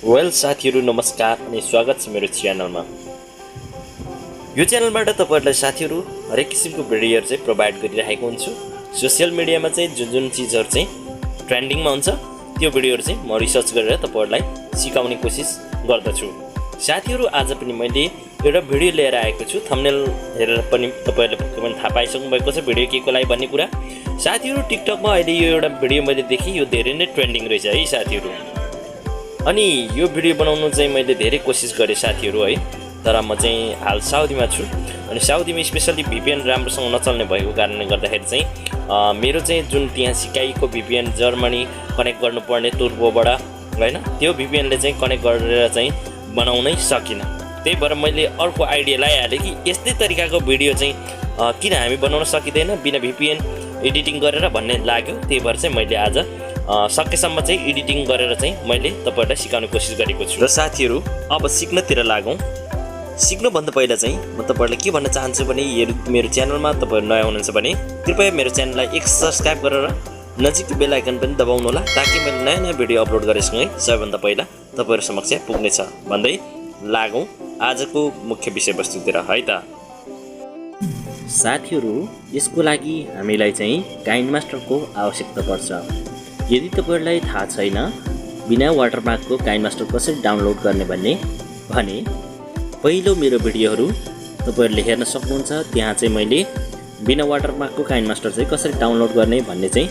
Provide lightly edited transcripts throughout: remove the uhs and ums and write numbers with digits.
Well साथीहरु नमस्कार अनि स्वागत छ मेरो च्यानलमा। यो च्यानलबाट तपाईहरुलाई साथीहरु हरेक किसिमको भिडियोहरु चाहिँ प्रोवाइड गरिरहेको हुन्छु। सोशल मिडियामा चाहिँ जुन चीजहरु चाहिँ ट्रेन्डिङमा हुन्छ त्यो भिडियोहरु चाहिँ म रिसर्च गरेर तपाईहरुलाई सिकाउने कोसिस गर्दछु। साथीहरु आज पनि मैले एउटा भिडियो लिएर आएको छु। थम्बनेल हेरेर पनि तपाईहरुले पक्कै पनि थाहा पाइसक्नु भएको छ भिडियो केको लागि भन्ने कुरा। साथीहरु टिकटकमा अहिले यो एउटा भिडियो मैले देखेँ, यो धेरै नै ट्रेन्डिङ रहेछ है साथीहरु। अनि यो भिडियो बनाउनु चाहिँ मैले धेरै कोसिस गरेँ साथीहरु है, तर म चाहिँ हाल साउदीमा छु। अनि साउदीमा स्पेशली VPN राम्रोसँग नचल्ने भएको कारणले गर्दाखेरि चाहिँ मेरो चाहिँ जुन त्यहाँ सिकाइको VPN जर्मनी कनेक्ट गर्नुपर्ने तुर्बोबाट हैन, त्यो VPN ले चाहिँ कनेक्ट गरेर चाहिँ बनाउनै सकिन। त्यही भएर मैले अर्को आइडिया लगाइहालेँ कि यस्तै तरिकाको भिडियो चाहिँ किन हामी बनाउन सकिँदैन बिना VPN एडिटिङ गरेर भन्ने लाग्यो। त्यही भएर चाहिँ मैले आज सकेसम्म चाहिँ एडिटिङ गरेर चाहिँ मैले तपाईहरुलाई सिकाउने कोसिस गरेको छु। र साथीहरु अब सिक्नतिर लागौं। सिक्नुभन्दा पहिला चाहिँ म तपाईहरुलाई के भन्न चाहन्छु भने मेरो च्यानलमा तपाईहरु नयाँ हुनुहुन्छ भने कृपया मेरो च्यानललाई एक सब्स्क्राइब गरेर नजिकको बेल आइकन पनि दबाउनु होला, ताकि मैले नयाँ नयाँ भिडियो अपलोड गरेसँगै सबैभन्दा पहिला तपाईहरु समक्ष पुग्नेछ। भन्दै लागौं आजको मुख्य विषयवस्तुतिर है त। साथीहरु यसको लागि हामीलाई चाहिँ काइनमास्टरको आवश्यकता पर्छ। यदि तपाईहरुलाई थाहा छैन बिना वाटरमार्कको काइनमास्टर कसरी डाउनलोड गर्ने भने पहिलो मेरो भिडियोहरु तपाईहरुले हेर्न सक्नुहुन्छ। त्यहाँ चाहिँ मैले बिना वाटरमार्कको काइनमास्टर चाहिँ कसरी डाउनलोड गर्ने भन्ने चाहिँ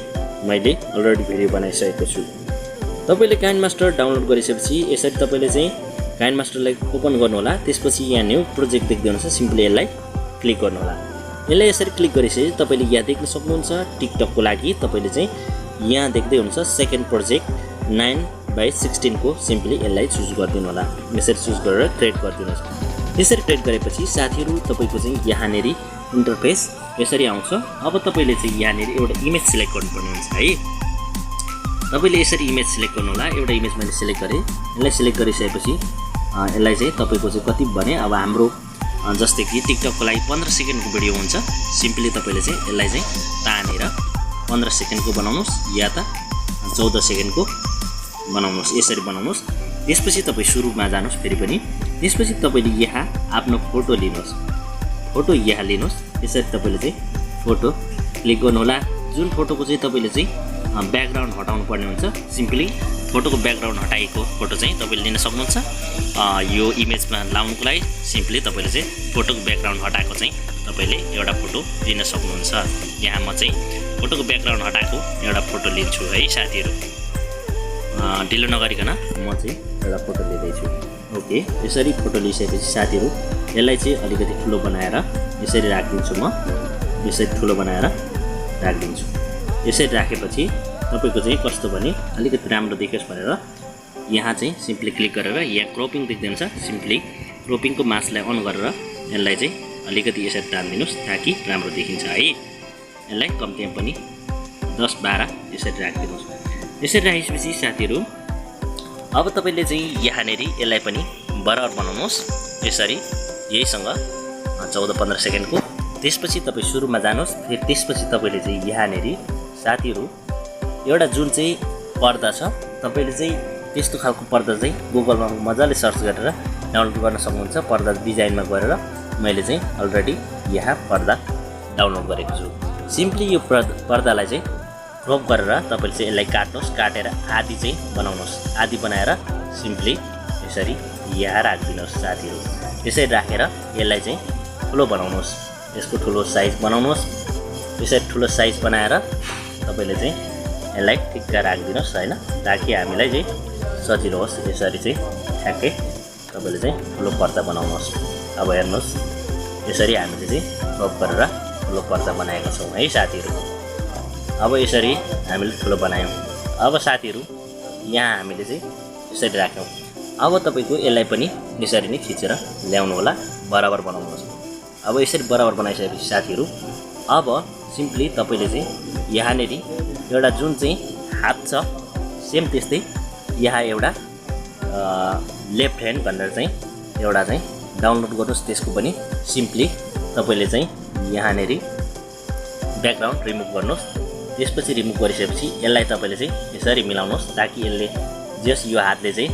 मैले अलरेडी भिडियो बनाइसकेको छु। तपाईले काइनमास्टर डाउनलोड गरिसकेपछि यसरी तपाईले चाहिँ काइनमास्टरलाई ओपन गर्नु होला। त्यसपछि यहाँ न्यू प्रोजेक्ट देख्दै हुनुहुन्छ, सिम्पली यसलाई क्लिक गर्नु होला। यसलाई यसरी क्लिक गरिसकेपछि तपाईले यहाँ देख्न सक्नुहुन्छ टिकटकको लागि तपाईले चाहिँ यहाँ देख्दै हुनुहुन्छ सेकेन्ड प्रोजेक्ट 9/16 को सिम्पली यसलाई चुज गरिदिनु होला। यसरी चुज गरेर क्रिएट गरिदिनुहोस्। यसरी क्रिएट गरेपछि साथीहरु तपाईको चाहिँ यहाँनेरि इन्टरफेस यसरी आउँछ। अब तपाईले चाहिँ यहाँनेरि एउटा इमेज सिलेक्ट गर्नुपर्ने हुन्छ है। तपाईले यसरी इमेज सिलेक्ट गर्नु होला। एउटा इमेज मैले सिलेक्ट गरे। यसलाई सिलेक्ट गरिसकेपछि यसलाई चाहिँ तपाईको चाहिँ कति भने अब हाम्रो जस्तै कि टिकटकको लागि 15 सेकेन्डको भिडियो हुन्छ। सिम्पली तपाईले चाहिँ यसलाई चाहिँ तानेर 15 सेकेन्डको बनाउनुस् या त 14 सेकेन्डको बनाउनुस्, यसरी बनाउनुस्। त्यसपछि तपाई सुरुमा जानुस् फेरि पनि। त्यसपछि तपाईले यहाँ आफ्नो फोटो लिनुस्, फोटो यहाँ लिनुस्। यसरी तपाईले चाहिँ फोटो क्लिक गर्नु होला। जुन फोटोको चाहिँ तपाईले चाहिँ ब्याकग्राउन्ड हटाउनु पर्ने हुन्छ, सिम्पली फोटोको ब्याकग्राउन्ड हटाएको फोटो चाहिँ तपाईले लिन सक्नुहुन्छ। यो इमेजमा लाउनुको लागि सिम्पली तपाईले चाहिँ फोटोको ब्याकग्राउन्ड हटाएको चाहिँ तपाईले एउटा फोटो लिन सक्नुहुन्छ। यहाँ म चाहिँ फोटोको ब्याकग्राउन्ड हटाएको एउटा फोटो लिन्छु है साथीहरु। ढिलो नगरिकन म चाहिँ एउटा फोटो लिँदैछु। ओके, यसरी फोटो लिइसकेपछि साथीहरु यसलाई चाहिँ अलिकति ठुलो बनाएर यसरी राख्दिन्छु। म यसरी ठुलो बनाएर राख्दिन्छु। यसरी राखेपछि तपाईको चाहिँ कस्तो भने अलिकति राम्रो देखोस् भनेर यहाँ चाहिँ सिम्पली क्लिक गरेर यहाँ क्रपिङ देख्नुहुन्छ, सिम्पली क्रपिङको मासलाई अन गरेर यसलाई चाहिँ अलिकति यसरी तान्दिनुस् ताकि राम्रो देखिन्छ है। यसलाई कम्तीमा पनि 10-12 यसरी राखिदिनुस्। यसरी राखेपछि साथीहरु अब तपाईले चाहिँ यहाँनेरि यसलाई पनि बराबर बनाउनुस् यसरी यहीसँग 14-15 सेकेन्डको। त्यसपछि तपाई सुरुमा जानुस्। फेरि त्यसपछि तपाईले चाहिँ यहाँनेरि साथीहरु एउटा जुन चाहिँ पर्दा छ तपाईले चाहिँ त्यस्तो खालको पर्दा चाहिँ गुगलमा मजाले सर्च गरेर डाउनलोड गर्न सक्नुहुन्छ। पर्दा डिजाइनमा गएर मैले चाहिँ अलरेडी यहाँ पर्दा डाउनलोड गरेको छु। सिम्पली यो पर्दालाई चाहिँ क्रप गरेर तपाईले चाहिँ यसलाई काट्नुस्। काटेर आधी चाहिँ बनाउनुस्। आधी बनाएर सिम्पली यसरी यहाँ राखिदिनुस् साथीहरु। यसरी राखेर यसलाई चाहिँ ठुलो बनाउनुस्। यसको ठुलो साइज बनाउनुस्। यसरी ठुलो साइज बनाएर तपाईले चाहिँ यसलाई ठिक्क राखिदिनुस् हैन, ताकि हामीलाई चाहिँ सजिलो होस्। यसरी चाहिँ ठ्याक्कै तपाईले चाहिँ ठुलो पर्दा बनाउनुस्। अब हेर्नुस् यसरी हामीले चाहिँ क्रप गरेर ठुलो पर्दा बनाएका छौं है साथीहरु। अब यसरी हामीले ठुलो बनायौं। अब साथीहरु यहाँ हामीले चाहिँ यसरी राख्यौं। अब तपाईको यसलाई पनि यसरी नै खिचेर ल्याउनु होला, बराबर बनाउनुहोस्। अब यसरी बराबर बनाइसकेपछि साथीहरु अब सिम्पली तपाईले चाहिँ यहाँनेरि एउटा जुन चाहिँ हात छ सेम त्यस्तै यहाँ एउटा लेफ्ट ह्यान्ड भनेर चाहिँ एउटा चाहिँ डाउनलोड गर्नुस्। त्यसको पनि सिम्पली तपाईले चाहिँ यहाँनेरि ब्याकग्राउन्ड रिमुभ गर्नुस्। त्यसपछि रिमुभ गरिसकेपछि यसलाई तपाईले चाहिँ यसरी मिलाउनुस् ताकि यसले जस यो हातले चाहिँ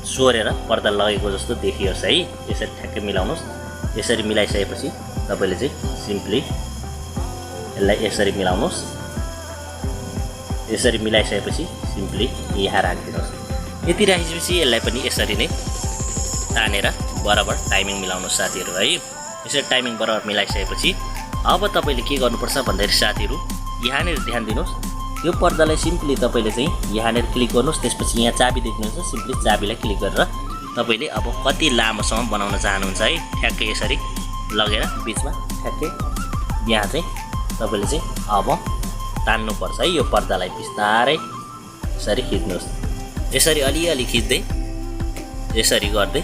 सोरेर पर्दा लगेको जस्तो देखियोस् है। यसरी ठ्याक्कै मिलाउनुहोस्। यसरी मिलाइसकेपछि तपाईले चाहिँ सिम्पली यसलाई यसरी मिलाउनुहोस्। यसरी मिलाइसकेपछि सिम्पली यहाँ राखिदिनुहोस्। यति राखिसकेपछि यसलाई पनि यसरी नै तानेर बराबर टाइमिङ मिलाउनुहोस् साथीहरू है। यसरी टाइमिङ बराबर मिलाइसकेपछि अब तपाईले के गर्नुपर्छ भन्दाखेरि साथीहरू यहाँनिर ध्यान दिनुहोस्। यो पर्दालाई सिम्पली तपाईले चाहिँ यहाँनिर क्लिक गर्नुहोस्। त्यसपछि यहाँ चाबी देख्नुहुन्छ, सिम्पली चाबीलाई क्लिक गरेर तपाईले अब कति लामोसम्म बनाउन चाहनुहुन्छ है ठ्याक्कै यसरी लगेर बीचमा ठ्याक्कै यहाँ चाहिँ तपाईले चाहिँ अब तान्नुपर्छ है। यो पर्दालाई बिस्तारै यसरी खिच्नुहोस्। यसरी अलिअलि खिच्दै यसरी गर्दै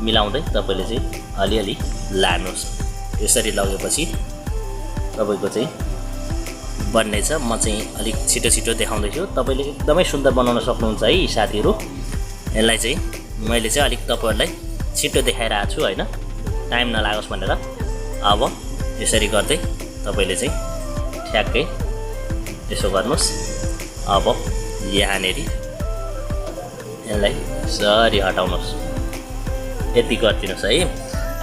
मिलाउँदै तपाईले चाहिँ अलिअलि लानुहोस्। यसरी लगेपछि तपाईको चाहिँ बन्नेछ। म चाहिँ अलिक छिटो छिटो देखाउँदैछु। तपाईले एकदमै सुन्दर बनाउन सक्नुहुन्छ है साथीहरू। यसलाई चाहिँ मैले चाहिँ अलिक तपाईहरुलाई छिटो देखाइरहेको छु हैन, टाइम नलागोस् भनेर। अब यसरी गर्दै तपाईले चाहिँ ठ्याक्कै यसो गर्नुस्। अब यहाँनेरि यसलाई सरी हटाउनुस्। यति गरिदिनुस् है।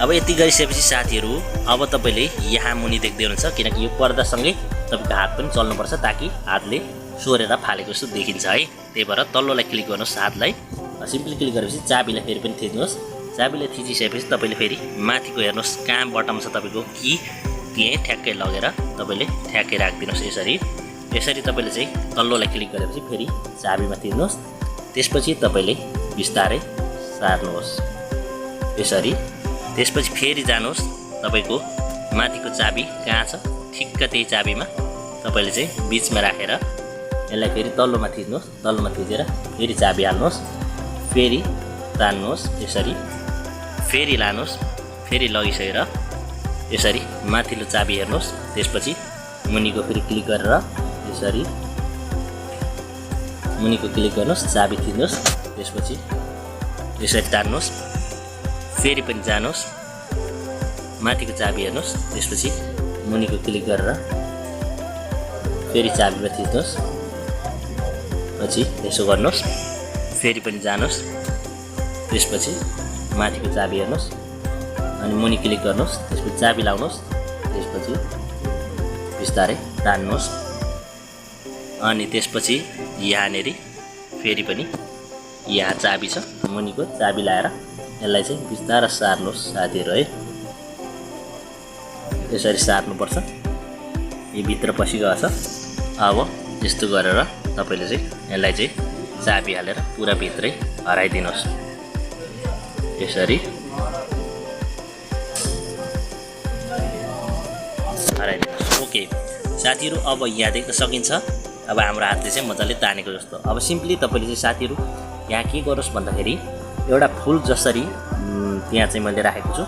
अब यति गरिसकेपछि साथीहरू अब तपाईले यहाँ मुनि देख्दै हुनुहुन्छ, किनकि यो पर्दासँगै तपाईको हात पनि चल्नुपर्छ ताकि हातले सोरेर फालेको जस्तो देखिन्छ है। त्यही भएर तल्लोलाई क्लिक गर्नुहोस्, हातलाई सिम्पली क्लिक गरेपछि चाबीलाई फेरि पनि थिच्नुहोस्। चाबीलाई थिचिसकेपछि तपाईले फेरि माथिको हेर्नुहोस् कहाँ बटम छ तपाईको की, त्यही ठ्याक्कै लगेर तपाईले ठ्याक्कै राखिदिनुहोस्। यसरी तपाईले चाहिँ तल्लोलाई क्लिक गरेपछि फेरि चाबीमा थिच्नुहोस्। त्यसपछि तपाईले बिस्तारै सार्नुहोस् यसरी। त्यसपछि फेरि जानुहोस्, तपाईको माथिको चाबी कहाँ छ ठिक्क त्यही चाबीमा तपाईले चाहिँ बीचमा राखेर यसलाई फेरि तल्लोमा थिच्नुहोस्। तल्लोमा थिचेर फेरि चाबी हाल्नुहोस्, फेरि तान्नुहोस् यसरी, फेरि लानुहोस्, फेरि लगिसकेर यसरी माथिल्लो चाबी हेर्नुहोस्। त्यसपछि मुनिको फेरि क्लिक गरेर यसरी मुनिको क्लिक गर्नुहोस्, चाबी थिच्नुहोस्। त्यसपछि यसरी तान्नुहोस्, फेरि पनि जानुहोस्, माथिको चाबी हेर्नुहोस्। त्यसपछि मुनिको क्लिक गरेर फेरि चाबीमा थिच्नुहोस्। पछि यसो गर्नुहोस्, फेरि पनि जानुहोस्। त्यसपछि माथिको चाबी हेर्नुहोस् अनि मुनि क्लिक गर्नुहोस्। त्यसपछि चाबी लाउनुहोस्। त्यसपछि बिस्तारै तान्नुहोस् अनि त्यसपछि यहाँनेरि फेरि पनि यहाँ चाबी छ, मुनिको चाबी लाएर यसलाई चाहिँ बिस्तारै सार्नुहोस् साथीहरू है। यसरी सार्नुपर्छ। यो भित्र पसिगएको छ। अब यस्तो गरेर तपाईले चाहिँ यसलाई चाहिँ चाबी हालेर पुरा भित्रै हराइदिनुहोस् यसरी हराइदिनुहोस्। ओके साथीहरू, अब यहाँ देख्न सकिन्छ अब हाम्रो हातले चाहिँ मजाले तानेको जस्तो। अब सिम्पली तपाईले चाहिँ साथीहरू यहाँ के गर्नुहोस् भन्दाखेरि एउटा फुल जसरी त्यहाँ चाहिँ मैले राखेको छु,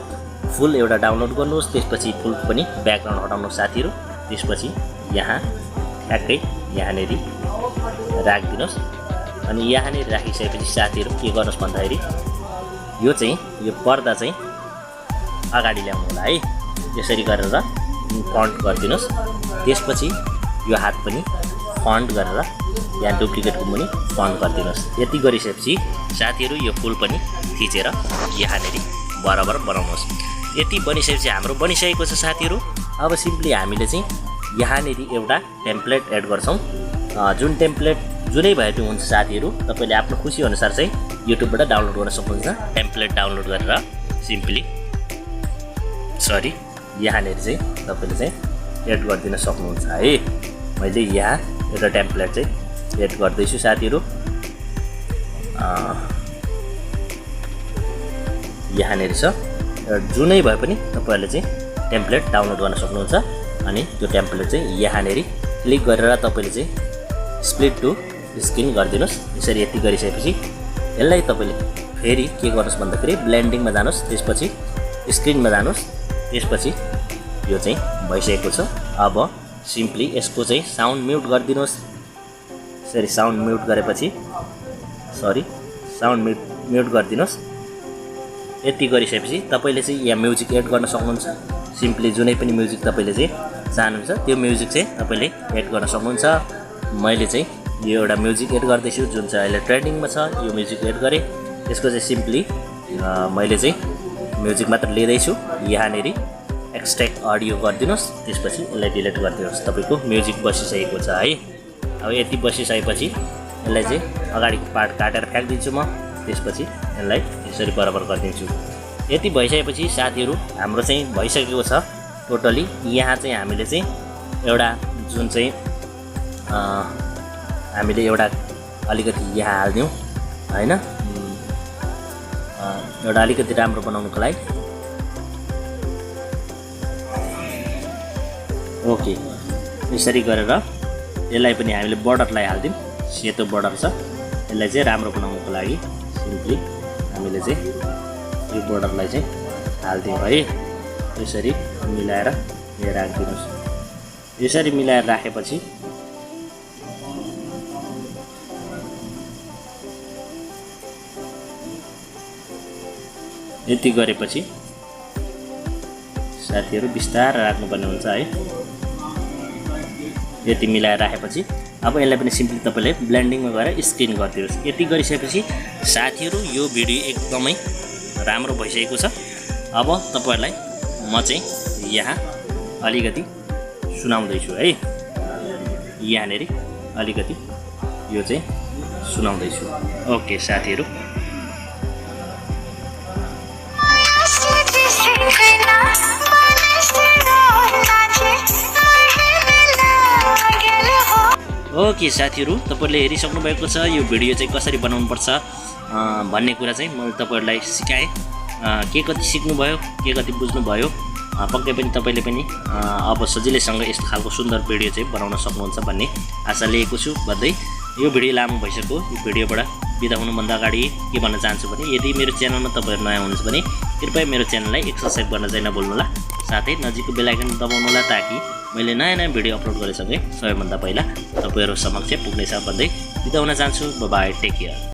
फुल एउटा डाउनलोड गर्नुहोस्। त्यसपछि फुल पनि ब्याकग्राउन्ड हटाउनुहोस् साथीहरू। त्यसपछि यहाँ ठ्याक्कै यहाँनेरि राखिदिनुहोस् अनि यहाँनेरि राखिसकेपछि साथीहरू के गर्नुहोस् भन्दाखेरि यो चाहिँ यो पर्दा चाहिँ अगाडि ल्याउनु होला है। यसरी गरेर फ्रन्ट गरिदिनुहोस्। त्यसपछि यो हात पनि फ्रन्ट गरेर यहाँ डुप्लिकेटको मुनि फ्रन्ट गरिदिनुहोस्। यति गरिसकेपछि साथीहरू यो फुल पनि थिचेर यहाँनेरि बराबर बनाउनुहोस्। यति बनिसकेपछि हाम्रो बनिसकेको छ साथीहरू। अब सिम्पली हामीले चाहिँ यहाँनेरि एउटा टेम्प्लेट एड गर्छौँ। जुन टेम्प्लेट जुनै भए पनि हुन्छ साथीहरू, तपाईले आफ्नो खुसी अनुसार चाहिँ युट्युबबाट डाउनलोड गर्न सक्नुहुन्छ। टेम्प्लेट डाउनलोड गरेर सिम्पली यहाँनेरि चाहिँ तपाईले चाहिँ एड गरिदिन सक्नुहुन्छ है। मैले यहाँ एउटा टेम्प्लेट चाहिँ एड गर्दैछु साथीहरू। यहाँनेरि छ, जुनै भए पनि तपाईहरुले चाहिँ टेम्प्लेट डाउनलोड गर्न सक्नुहुन्छ। अनि त्यो टेम्प्लेट चाहिँ यहाँनेरि क्लिक गरेर तपाईले चाहिँ स्प्लिट टु स्क्रिन गरिदिनुहोस्। यसरी यति गरिसकेपछि यसलाई तपाईले फेरि के गर्नुहोस् भन्दाखेरि ब्लेन्डिङमा जानुहोस्। त्यसपछि स्क्रिनमा जानुहोस्। त्यसपछि यो चाहिँ भइसकेको छ। अब सिम्पली यसको चाहिँ साउन्ड म्युट गरिदिनुहोस्। यसरी साउन्ड म्युट गरेपछि साउन्ड म्युट गरिदिनुहोस्। यति गरिसकेपछि तपाईले चाहिँ यहाँ म्युजिक एड गर्न सक्नुहुन्छ। सिम्पली जुनै पनि म्युजिक तपाईले चाहिँ चाहनुहुन्छ त्यो म्युजिक चाहिँ तपाईले एड गर्न सक्नुहुन्छ। मैले चाहिँ यो एउटा म्युजिक एड गर्दैछु जुन चाहिँ अहिले ट्रेन्डिङमा छ। यो म्युजिक एड गरे। त्यसको चाहिँ सिम्पली मैले चाहिँ म्युजिक मात्र लिँदैछु। यहाँनिर एक्सट्र्याक्ट अडियो गरिदिनुहोस्, त्यसपछि यसलाई डिलिट गरिदिनुहोस्। तपाईँको म्युजिक बसिसकेको छ है। अब यति बसिसकेपछि यसलाई चाहिँ अगाडिको पार्ट काटेर फ्याँकिदिन्छु म। त्यसपछि यसलाई यसरी बराबर गरिदिन्छु। यति भइसकेपछि साथीहरू हाम्रो चाहिँ भइसकेको छ टोटली। यहाँ चाहिँ हामीले चाहिँ एउटा जुन चाहिँ हामीले एउटा अलिकति यहाँ हाल्दियौँ हैन, एउटा अलिकति राम्रो बनाउनुको लागि। ओके, यसरी गरेर यसलाई पनि हामीले बर्डरलाई हाल्दियौँ। सेतो बर्डर छ, यसलाई चाहिँ राम्रो बनाउनुको लागि सिम्पली हामीले चाहिँ यो बर्डरलाई चाहिँ हाल्दियौँ है। यसरी मिलाएर यहाँ राखिदिनुहोस्। यसरी मिलाएर राखेपछि यति गरेपछि साथीहरू बिस्तारै राख्नुपर्ने हुन्छ है। यति मिलाएर राखेपछि अब यसलाई पनि सिम्पली तपाईँले ब्लेन्डिङमा गएर स्क्रिन गरिदिनुहोस्। यति गरिसकेपछि साथीहरू यो भिडियो एकदमै राम्रो भइसकेको छ। अब तपाईँहरूलाई म चाहिँ यहाँ अलिकति सुनाउँदैछु है। यहाँनिर अलिकति यो चाहिँ सुनाउँदैछु। ओके साथीहरू, ओके साथीहरू, तपाईँहरूले हेरिसक्नु भएको छ यो भिडियो चाहिँ कसरी बनाउनुपर्छ भन्ने कुरा चाहिँ मैले तपाईँहरूलाई सिकाएँ। के कति सिक्नुभयो, के कति बुझ्नुभयो, पक्कै पनि तपाईँले पनि अब सजिलैसँग यस्तो खालको सुन्दर भिडियो चाहिँ बनाउन सक्नुहुन्छ भन्ने आशा लिएको छु भन्दै यो भिडियो लामो भइसक्यो। यो भिडियोबाट बिदा हुनुभन्दा अगाडि के भन्न चाहन्छु भने यदि मेरो च्यानलमा तपाईँहरू नयाँ हुनुहुन्छ भने कृपया मेरो च्यानललाई सब्स्क्राइब गर्न चाहिँ नभुल्नुहोला। साथै नजिकको बेल आइकन दबाउनुहोला ताकि मैले नयाँ नयाँ भिडियो अपलोड गरेसँगै सबैभन्दा पहिला तपाईँहरू समक्ष पुग्नेछ भन्दै बिदा हुन चाहन्छु। Bye, take care.